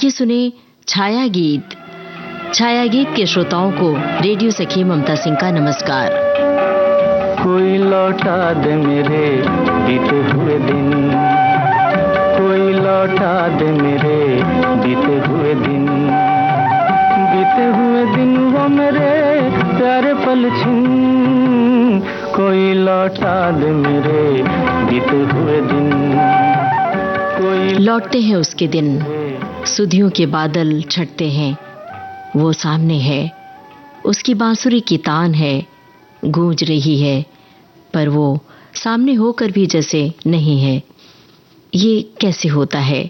ये सुने छाया गीत। छाया गीत के श्रोताओं को रेडियो सखी ममता सिंह का नमस्कार। कोई लौटा दे मेरे बीते हुए दिन, कोई लौटा दे मेरे बीते हुए दिन, बीते हुए दिन वो मेरे प्यारे पल छिन, कोई लौटा दे मेरे बीते हुए दिन। लौटते हैं उसके दिन, सुधियों के बादल छटते हैं, वो सामने है, उसकी बांसुरी की तान है, गूंज रही है, पर वो सामने होकर भी जैसे नहीं है। ये कैसे होता है?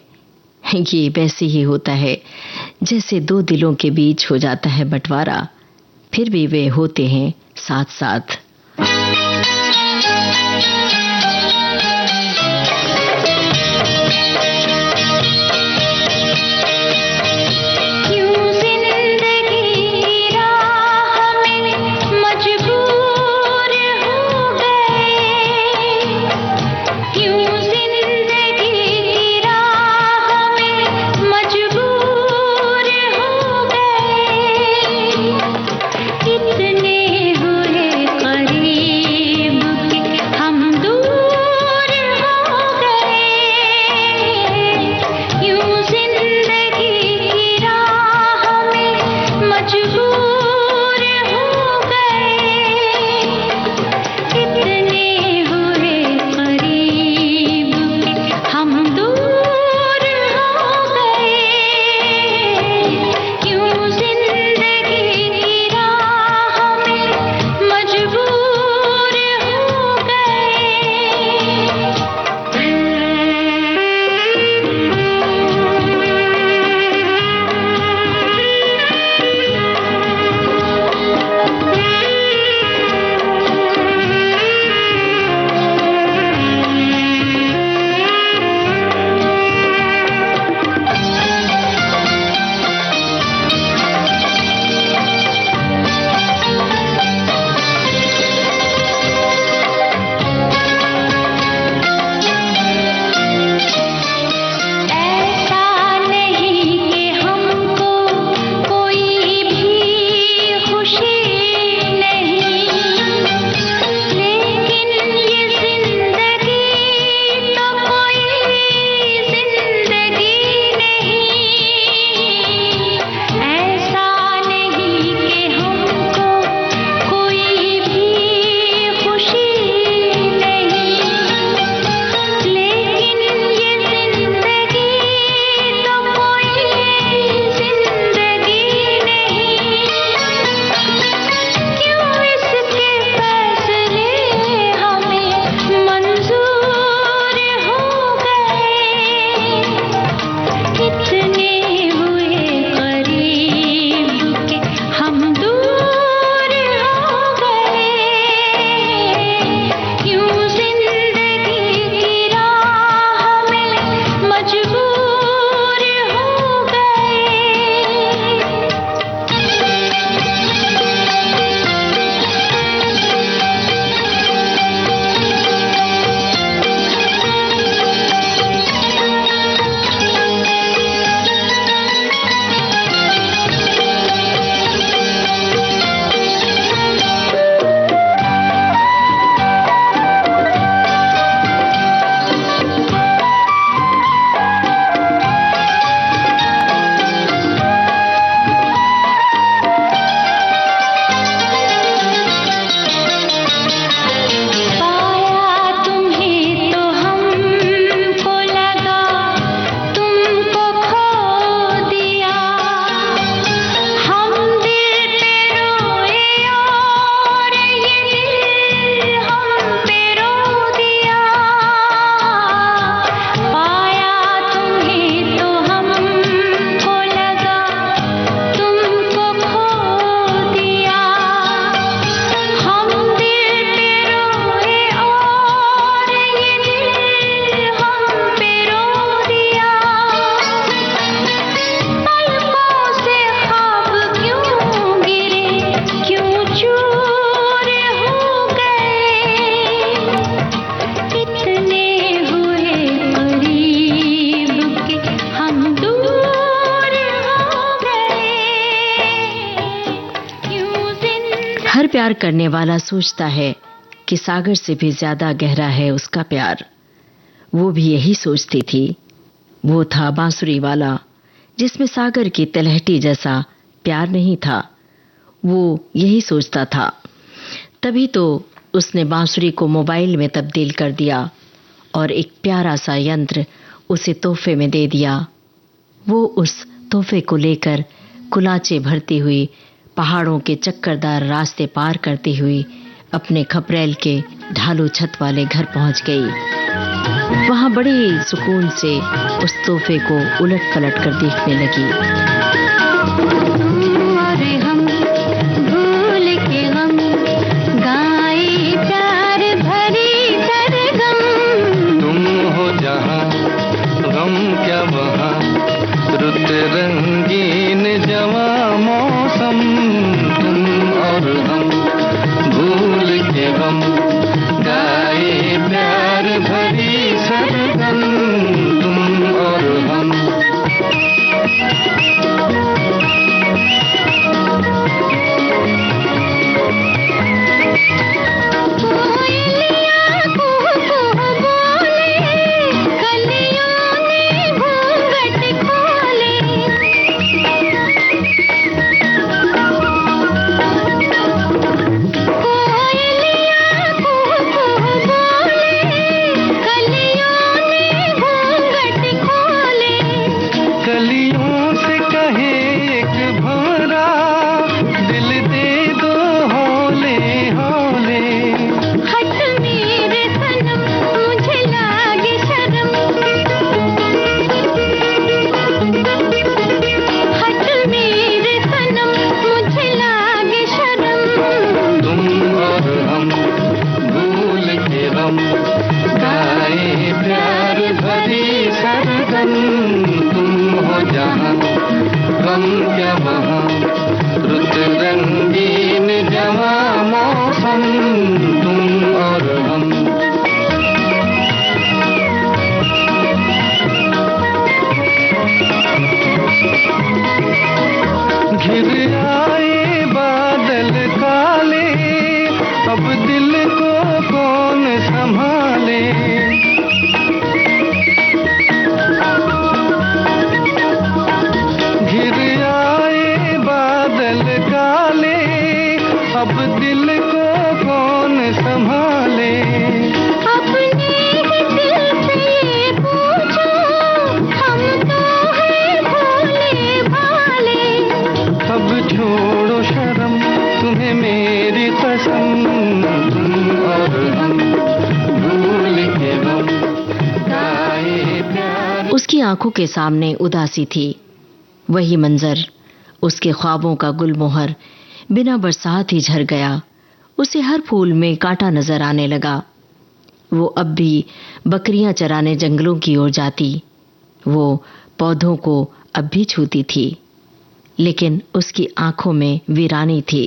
ये वैसे ही होता है जैसे दो दिलों के बीच हो जाता है बंटवारा, फिर भी वे होते हैं साथ साथ। इतने हुए करीब प्यार करने वाला सोचता है कि सागर से भी ज्यादा गहरा है उसका प्यार। वो भी यही सोचती थी। वो था बांसुरी वाला, जिसमें सागर की तलहटी जैसा प्यार नहीं था। वो यही सोचता था। तभी तो उसने बांसुरी को मोबाइल में तब्दील कर दिया और एक प्यारा सा यंत्र उसे तोहफे में दे दिया। वो उस तोहफे को लेकर कुलाचे भरती हुई पहाड़ों के चक्करदार रास्ते पार करती हुई अपने खपरेल के ढालू छत वाले घर पहुंच गई। वहां बड़े सुकून से उस तोहफे को उलट पलट कर देखने लगी। और हम भूल के हम गाए प्यार भरी सरगम। तुम हो जहां गम क्या वहां, रुत रंगीन जवां मौसम। तुम और हम भूल के हम गाए प्यार भरी सरगम। तुम और हम। कोयलियां कुहू कुहू बोले, कलियों ने घूंघट खोले। कोयलियां कुहू कुहू बोले, कलियों ने घूंघट खोले। कलियों से कहे एक भंवरा, दिल दे दो हौले हौले। हट मेरे सनम, मुझे लागे शर्म। हट मेरे सनम, मुझे लागे शर्म। तुम और हम भूल के हम गाए प्यार भरी सरगम। तुम हो जहां गम क्या वहां, रुत रंगीन जवां मौसम। तुम और हम। घिर आए बादल काले, अब दिल को कौन संभाले। घिर आए बादल काले, अब दिल को कौन संभाले। अपने ही दिल से ये पूछो, हम तो हैं भोले भाले। अब छोड़ो शर्म, तुम्हें मेरी कसम। तुम और हम भूल के हम गाए प्यार। उसकी आंखों के सामने उदासी थी। वही मंजर, उसके ख्वाबों का गुलमोहर बिना बरसात ही झर गया। उसे हर फूल में कांटा नजर आने लगा। वो अब भी बकरियां चराने जंगलों की ओर जाती। वो पौधों को अब भी छूती थी, लेकिन उसकी आंखों में वीरानी थी।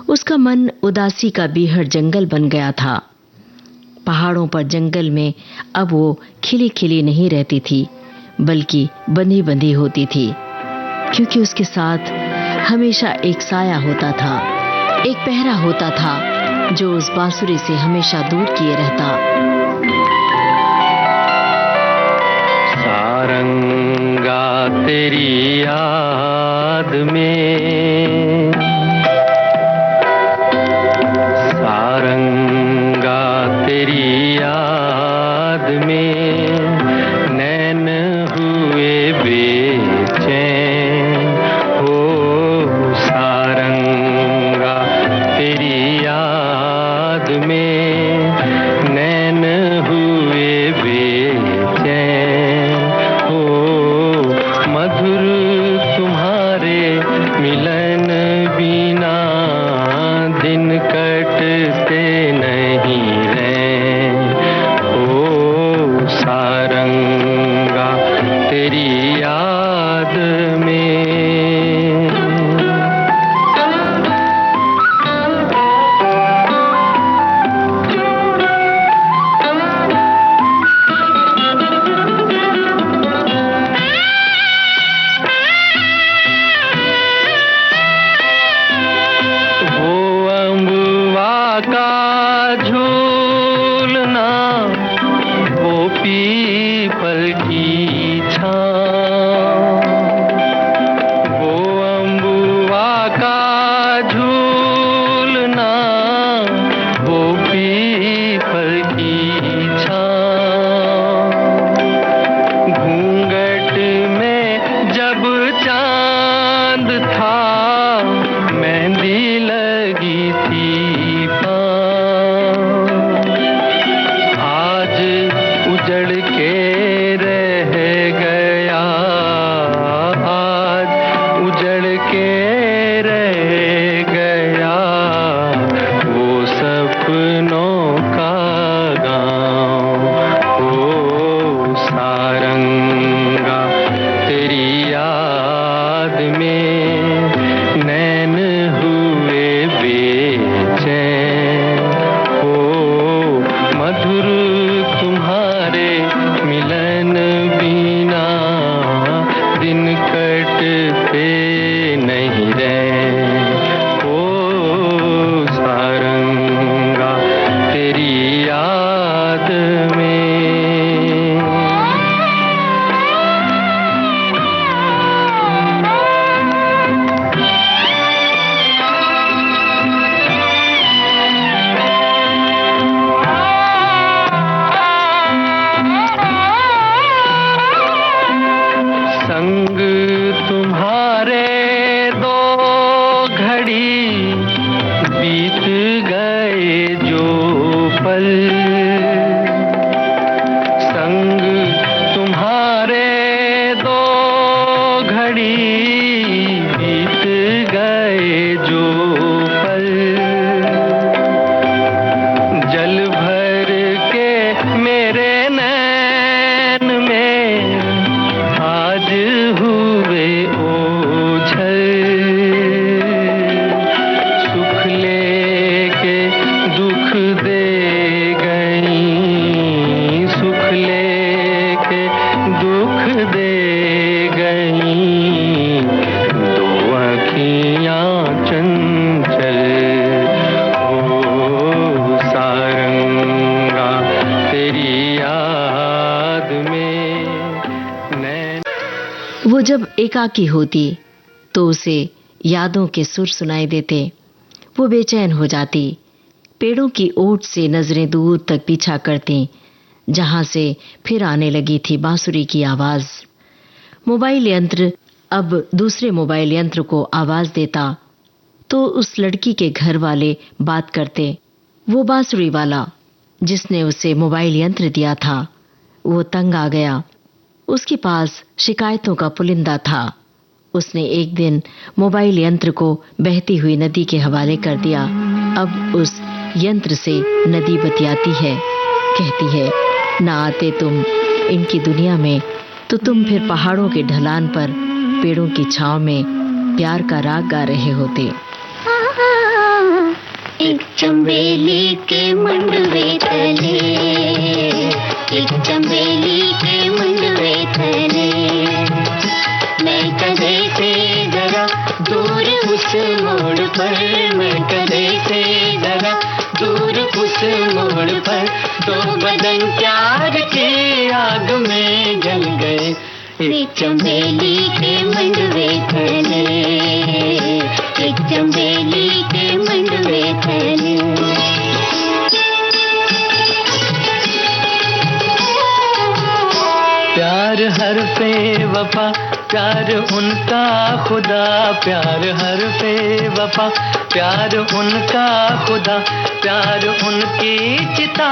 उसका मन उदासी का बीहड़ जंगल बन गया था। पहाड़ों पर जंगल में अब वो खिली खिली नहीं रहती थी, बल्कि बंधी बंधी होती थी, क्योंकि उसके साथ हमेशा एक साया होता था, एक पहरा होता था जो उस बांसुरी से हमेशा दूर किए रहता। सारंगा तेरी याद में, सारंगा तेरी याद में नैन हुए बेचैन। हो सारंगा तेरी याद में नैन हुए बेचैन। हो मधुर तुम्हारे मिलन बिना दिन कटते नहीं रहे। ओ सारंगा तेरी याद में। जब चांद था मेहंदी लगी थी पाँव, आज उजड़ के रह गया, आज उजड़ के रह गया वो सपनों का गाँव। ओ सारंगा तेरी याद में नैन हुए बेचैन, ओ मधुर तुम्हारे मिलन बिना दिन कटते नहीं रहे। ओ सारंगा तेरी याद में। संग तुम्हारे दो घड़ी बीत गए जो पल, संग तुम्हारे दो घड़ी बीत गए जो पल, जल भर के मेरे नैन में आज हुए ओझल, सुख लेके दुख दे गई, सुख लेके दुख दे गई दो आँखियाँ चंचल। ओ सारंगा तेरी याद में नैन। वो जब एकाकी होती तो उसे यादों के सुर सुनाई देते, वो बेचैन हो जाती, पेड़ों की ओट से नजरें दूर तक पीछा करती जहां से फिर आने लगी थी बांसुरी की आवाज। मोबाइल यंत्र अब दूसरे मोबाइल यंत्र को आवाज देता तो उस लड़की के घर वाले बात करते। वो बांसुरी वाला जिसने उसे मोबाइल यंत्र दिया था वो तंग आ गया, उसके पास शिकायतों का पुलिंदा था। उसने एक दिन मोबाइल यंत्र को बहती हुई नदी के हवाले कर दिया। अब उस यंत्र से नदी बतियाती है, कहती है, ना आते तुम इनकी दुनिया में तो तुम फिर पहाड़ों के ढलान पर पेड़ों की छांव में प्यार का राग गा रहे होते। एक चंबेली के मंडवे तले, एक चंबेली के मंडवे तले, मैं कदे से जरा दूर उस मोड़ पर, मैं कदे से जरा दूर उस मोड़ पर, दो बदन प्यार के आग में जल गए, एक चंबेली के मंडवे तले, एक चंबेली के मंडवे तले। प्यार हर पे वफा, प्यार उनका खुदा, प्यार हर पे वफा, प्यार उनका खुदा, प्यार उनकी चिता,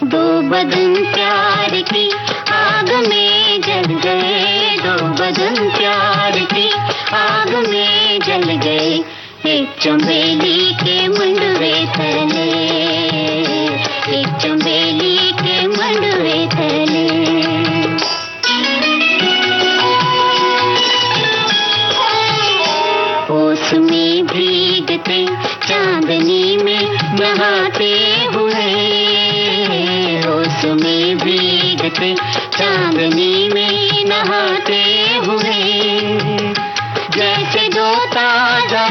दो बदन प्यार की आग में जल गए, दो बदन प्यार की आग में जल गए, एक चंबेली के मंडवे तले, एक चंबेली के मंडवे तले। ओस में भीगते चांदनी में नहाते हुए, ओस में भीगते चांदनी में नहाते हुए, जैसे दो ताजा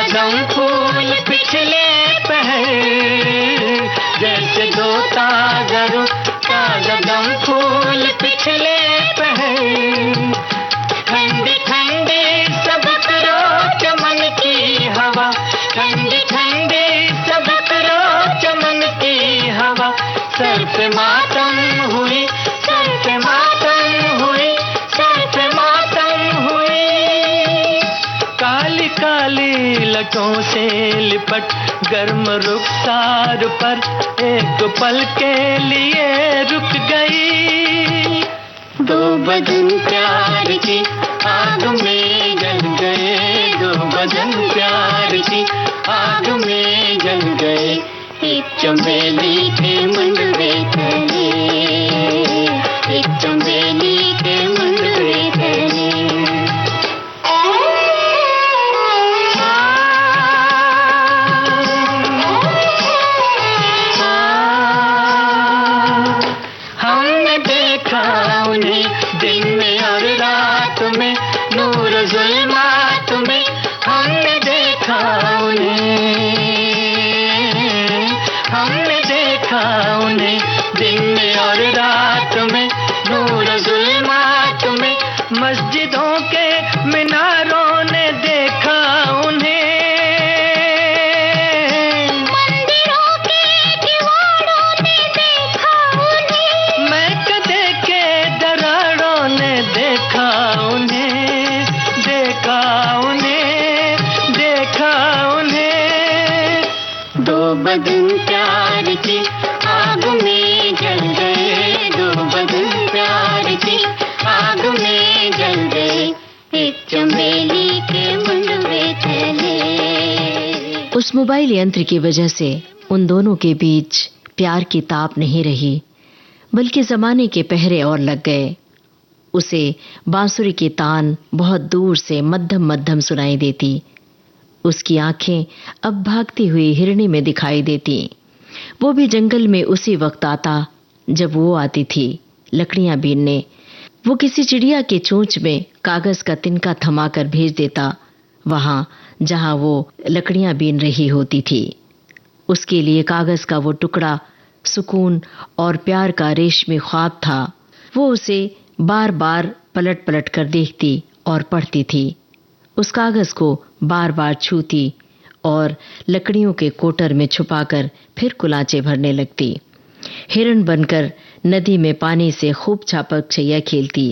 दम फूल पिछले पहर, जैसे दो ताजा दम फूल पिछले पहर, ठंडी ठंडी सबक रो चमन की हवा, ठंडी ठंडी सबक रो चमन की हवा, सर पे मातम हुई, सर पे पलकों से लिपट गर्म रुखसार पर एक पल के लिए रुक गई। दो बदन प्यार की आग में जल गए, दो बदन प्यार की आग में जल गए। एक चमेली के मंडवे तले, एक चमेली के मंडवे तले। हमने देखा उन्हें दिन में और रात में, नूर जुल्मात में। हमने देखा उन्हें, हमने देखा उन्हें दिन में और रात में, नूर जुल्मात में। मस्जिदों के मीनारों ने देखा उन्हें, मंदिरों के दीवारों ने देखा उन्हें, महकते के दरारों ने देखा उन्हें, देखा उन्हें, देखा उन्हें। दो बदन प्यार की आग में जल गए, दो बदन प्यार की आग में जल गए। एक चमेली के मंडवे तले। उस मोबाइल यंत्र की वजह से उन दोनों के बीच प्यार की ताप नहीं रही, बल्कि जमाने के पहरे और लग गए। उसे बांसुरी की तान बहुत दूर से मध्यम मध्यम सुनाई देती। उसकी आंखें अब भागती हुई हिरणी में दिखाई देती। वो भी जंगल में उसी वक्त आता जब वो आती थी, लकड़ियां बीनने। वो किसी चिड़िया के चोंच में कागज का तिनका थमाकर भेज देता, वहां जहां वो लकड़ियां बीन रही होती थी। उसके लिए कागज का वो टुकड़ा सुकून और प्यार का रेशमी ख्वाब था। वो उसे बार बार पलट पलट कर देखती और पढ़ती थी। उस कागज को बार बार छूती और लकड़ियों के कोटर में छुपाकर फिर कुलांचे भरने लगती। हिरण बनकर नदी में पानी से खूब छापक छैया खेलती।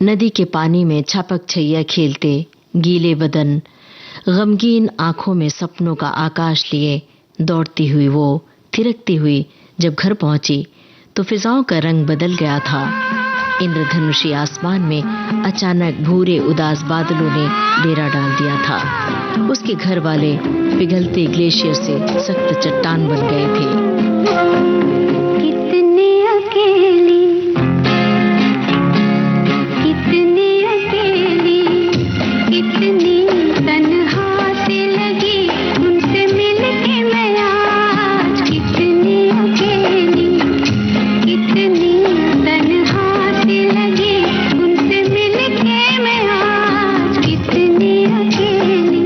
नदी के पानी में छपक छैया खेलते, गीले बदन, गमगीन आंखों में सपनों का आकाश लिए दौड़ती हुई वो थिरकती हुई जब घर पहुंची तो फिजाओं का रंग बदल गया था। इंद्रधनुषी आसमान में अचानक भूरे उदास बादलों ने डेरा डाल दिया था। उसके घर वाले पिघलते ग्लेशियर से सख्त चट्टान बन गए थे। कितने अकेली, कितनी अकेली, कितनी तन्हा से लगी उनसे मिलके मैं आज। कितनी अकेली, कितनी तन्हा से लगी उनसे मिलके मैं आज। कितनी अकेली।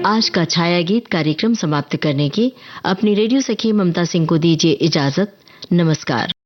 आज का छाया गीत कार्यक्रम समाप्त करने की अपनी रेडियो सखी ममता सिंह को दीजिए इजाजत। नमस्कार।